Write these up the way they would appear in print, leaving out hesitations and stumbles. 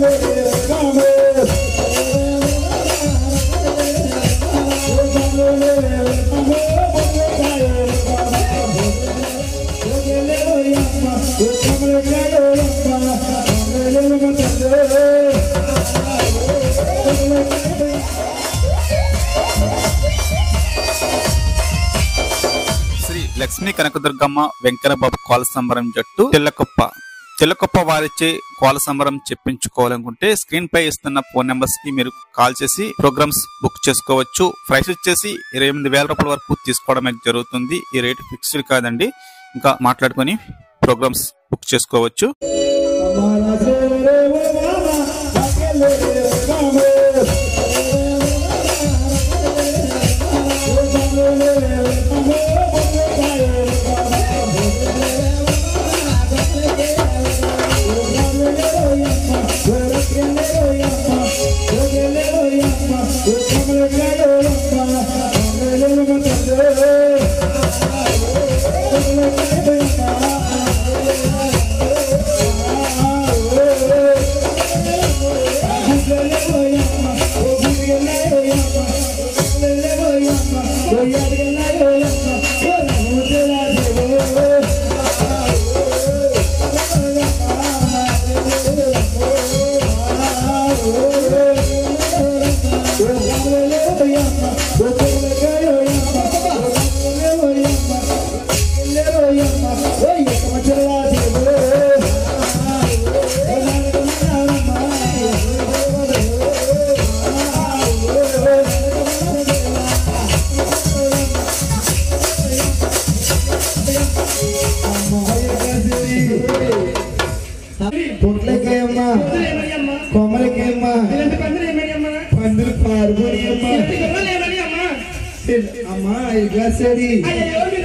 శ్రీ లక్ష్మీ కనకదుర్గమ్మ వెంకన్నబాబు కోల సంబరం జట్టు తెల్లకొప్ప వారిచే కోల సంబరం చెప్పించుకోవాలనుకుంటే స్క్రీన్ పై ఇస్తున్న ఫోన్ నెంబర్స్ కి మీరు కాల్ చేసి ప్రోగ్రామ్స్ బుక్ చేసుకోవచ్చు. ప్రైస్ వచ్చేసి 28,000 రూపాయల వరకు తీసుకోవడం జరుగుతుంది. ఈ రేట్ ఫిక్స్డ్ కాదండి, ఇంకా మాట్లాడుకొని ప్రోగ్రామ్స్ బుక్ చేసుకోవచ్చు.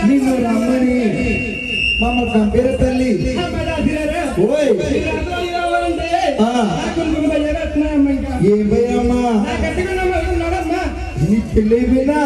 నిన్ను రమ్మని మమ్మల్ని పంపిన తల్లి ఏం భయమ్మా నీ పెళ్ళి అయిపోయినా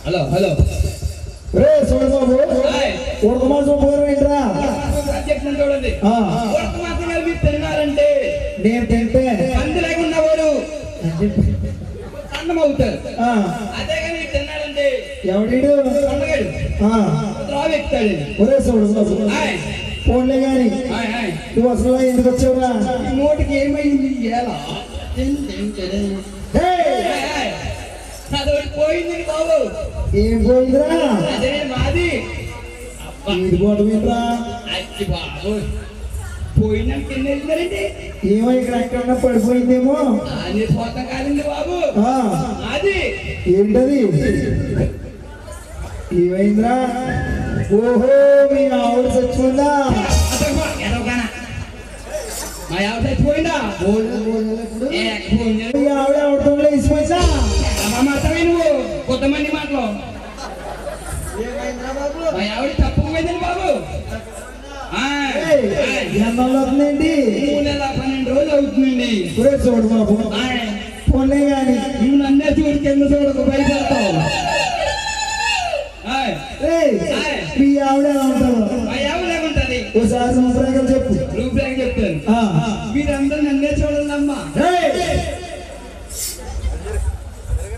హలో హలో రే సోడు బాబు ఒక మాసం పోరేంట్రా చెప్తాను చూడండి ఒక మాసం మీరు తిన్నారంటే నేను తింటే అందులోకి ఉన్నవారు అన్నం అవుతారు అదే కానీ తిన్నాడంటే ఎవడీడు పండగాడు రావు ఎక్కుతాడు. ఒరే సోడు బాబు ఫోన్లే గాని నువ్వు అసలు ఎందుకు వచ్చావురా? ఈ నోటికి ఏమైంది ఎలా అదొకటి పోయింది బాబు. ఏం పోయిందిరా? అదే మాది. ఇది పోవటమేంట్రా? అచ్చి బాబు పోయినా కింద వెళ్తారండి. ఏమో ఇక్కడ ఎక్కడన్నా పడిపోయిందేమో. అది పోతాం కాదండి బాబు. అది ఏంటది? ఏమైందిరా? ఓహో మీ ఆవిడ చచ్చిపోయిందా? మా ఆవిడ చచ్చిపోయిందా? మీ ఆవిడ ఆవిడతో వేసిపోయిందా? మాట్లాడి నువ్వు కొంతమంది మాటలు. మా ఆవిడ తప్పుపోయిందండి బాబు. ఎన్నాళ్ళు అవుతుందండి? 3 నెలల 12 రోజులు అవుతుందండి. చూడు బాబు పోలే గాని నువ్వు నన్నే చూడు, కింద చూడకు, భయపడతావు. మీ ఆవిడ ఎలా ఉంటారు? మా ఆవిడ ఏమంటది? ఒకసారి రూపురేఖలు చెప్పు. రూపురేఖ చెప్తాను. మీరందరూ నన్నే చూడాలమ్మా.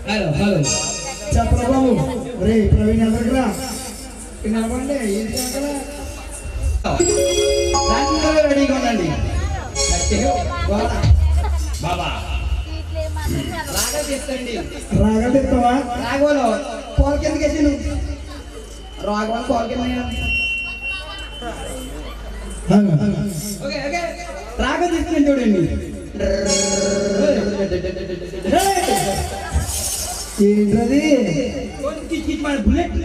హలో హలో చెప్పరా బాబు. రే ప్రవీణ్ ఎక్కడికి రా. నిలబండి. ఏంటి అక్కడ? రెడీగా ఉండండి బాబా. రాగా చెప్తండి. రాగా చెప్తావా? రాఘవలో కోల్ కిందకి వేసి నువ్వు రాఘవ కోల్ కింద. ఓకే ఓకే రాగా తీసుకుని చూడండి. ఏంటది? బుల్లెట్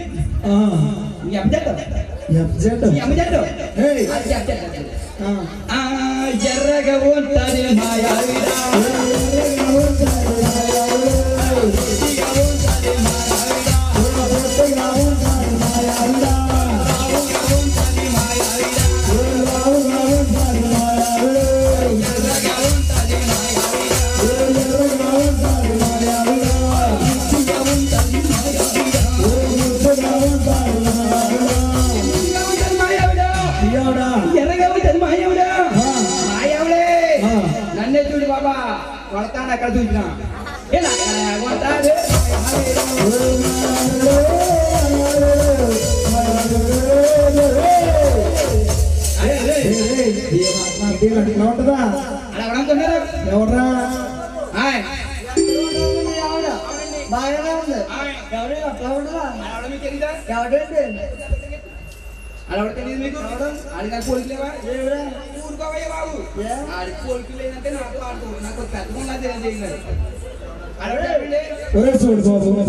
ఎర్రగా ఉంటుంది మాయావిడ. నన్నే చూడు బాబా, కొడతాను అక్కడ చూసినా. ఎవరా? బాగానే ఉంది. అలా తెలియదు మీకు? ఆడికి పోలికలేవా? ఊరుకోవయ్యా బాబు. ఆడికి పోలికలు లేదంటే నాకు ఆడుకో. నాకు పెద్దగా తెలియదు.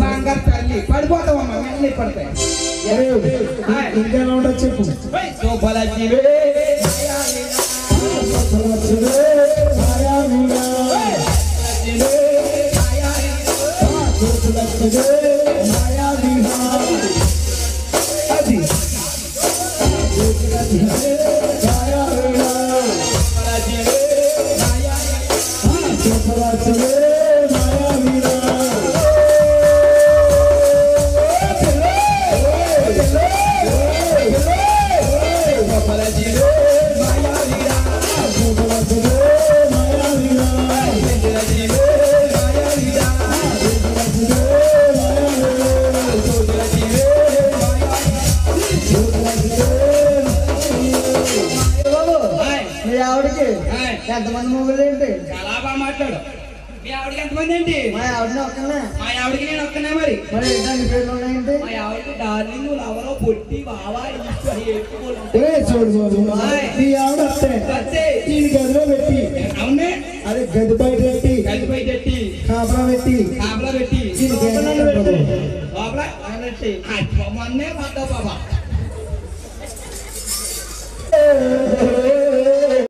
బంగారు తల్లి పడిపోతావమ్మా, వెంటనే పడతాయి. ఇంకా ఎలా ఉంటుంది చెప్పు. అది ఎంతమంది మొగుళ్ళు ఏంటి? చాలా బాగా మాట్లాడు. మీ ఆవిడకి ఎంతమంది ఏంటి? మా ఆవిడని ఒక్కనే. మా ఆవిడకి నేను ఒక్కనే. మరి మరి ఏంటండి పేర్లు ఉన్నాయంటే? మా ఆవిడకి డార్లింగ్, లవరో, పొట్టి, బావా, చూడు మీ ఆవిడ వస్తే దీని గదిలో పెట్టి, అవునే అదే గది బయట పెట్టి, గది బయట పెట్టి, కాపలా పెట్టి కాపలా పెట్టి, దీనికి లోపల మొన్నే పడ్డావు బాబా.